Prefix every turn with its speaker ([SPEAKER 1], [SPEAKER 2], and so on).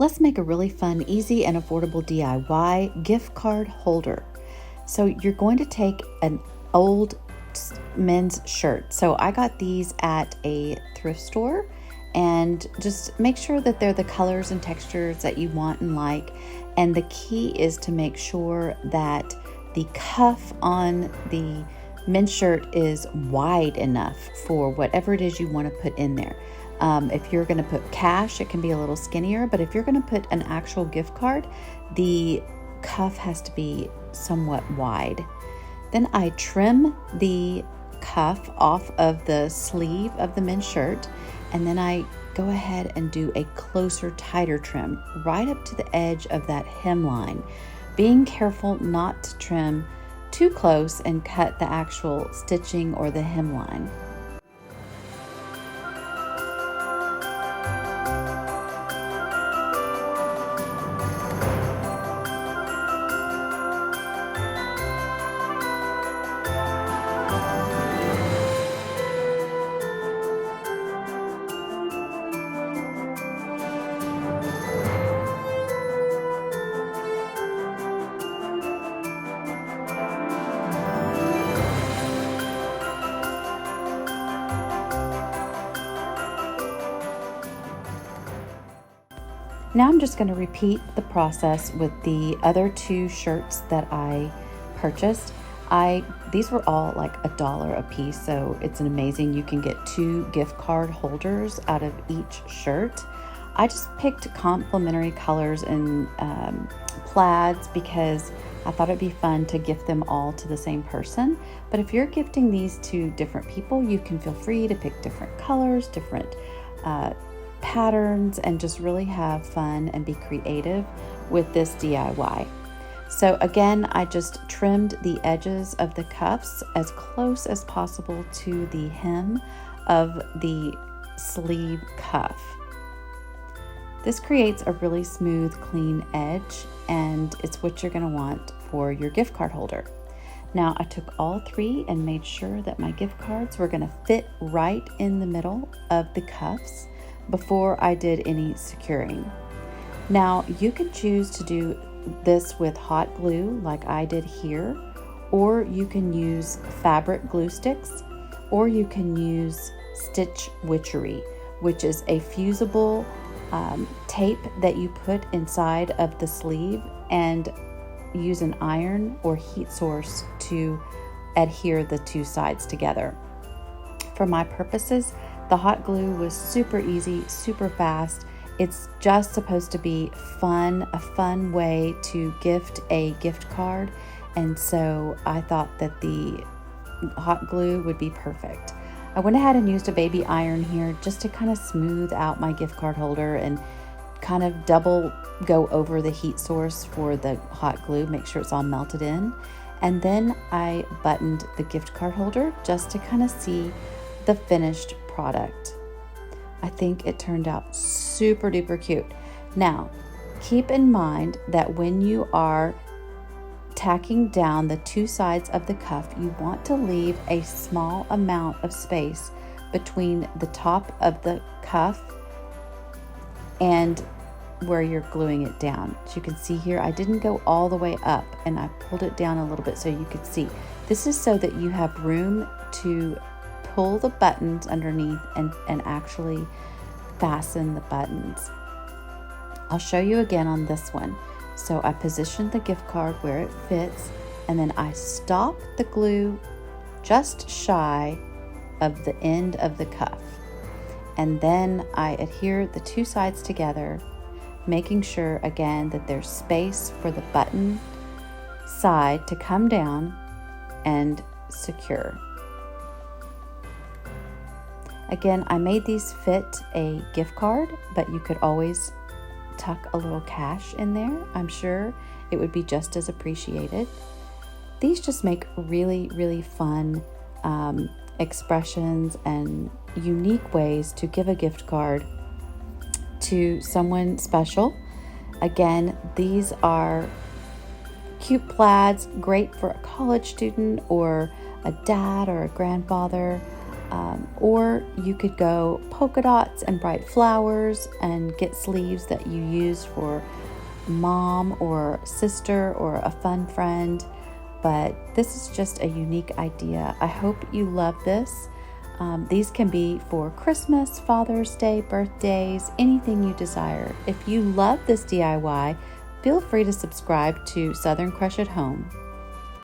[SPEAKER 1] Let's make a really fun, easy, and affordable DIY gift card holder. So you're going to take an old men's shirt. So I got these at a thrift store, and just make sure that they're the colors and textures that you want and like. And the key is to make sure that the cuff on the men's shirt is wide enough for whatever it is you want to put in there. If you're going to put cash, it can be a little skinnier, but if you're going to put an actual gift card, the cuff has to be somewhat wide. Then I trim the cuff off of the sleeve of the men's shirt, and then I go ahead and do a closer, tighter trim right up to the edge of that hemline, being careful not to trim too close and cut the actual stitching or the hemline. Now I'm just going to repeat the process with the other two shirts that I purchased. These were all like $1 a piece, so it's amazing. You can get 2 gift card holders out of each shirt. I just picked complementary colors and plaids because I thought it'd be fun to gift them all to the same person. But if you're gifting these to different people, you can feel free to pick different colors, different patterns, and just really have fun and be creative with this DIY. So again, I just trimmed the edges of the cuffs as close as possible to the hem of the sleeve cuff. This creates a really smooth, clean edge, and it's what you're going to want for your gift card holder. Now I took all 3 and made sure that my gift cards were going to fit right in the middle of the cuffs before I did any securing. Now you can choose to do this with hot glue like I did here, or you can use fabric glue sticks, or you can use stitch witchery, which is a fusible tape that you put inside of the sleeve and use an iron or heat source to adhere the 2 sides together. For my purposes, the hot glue was super easy, super fast. It's just supposed to be fun, a fun way to gift a gift card. And so I thought that the hot glue would be perfect. I went ahead and used a baby iron here just to kind of smooth out my gift card holder and kind of double go over the heat source for the hot glue, make sure it's all melted in. And then I buttoned the gift card holder just to kind of see the finished product. I think it turned out super duper cute. Now, keep in mind that when you are tacking down the 2 sides of the cuff, you want to leave a small amount of space between the top of the cuff and where you're gluing it down. As you can see here, I didn't go all the way up, and I pulled it down a little bit so you could see. This is so that you have room to pull the buttons underneath and actually fasten the buttons. I'll show you again on this one. So I positioned the gift card where it fits, and then I stop the glue just shy of the end of the cuff. And then I adhere the 2 sides together, making sure again that there's space for the button side to come down and secure. Again, I made these fit a gift card, but you could always tuck a little cash in there. I'm sure it would be just as appreciated. These just make really, really fun expressions and unique ways to give a gift card to someone special. Again, these are cute plaids, great for a college student or a dad or a grandfather. Or you could go polka dots and bright flowers and get sleeves that you use for mom or sister or a fun friend. But this is just a unique idea. I hope you love this. These can be for Christmas, Father's Day, birthdays, anything you desire. If you love this DIY, feel free to subscribe to Southern Crush at Home.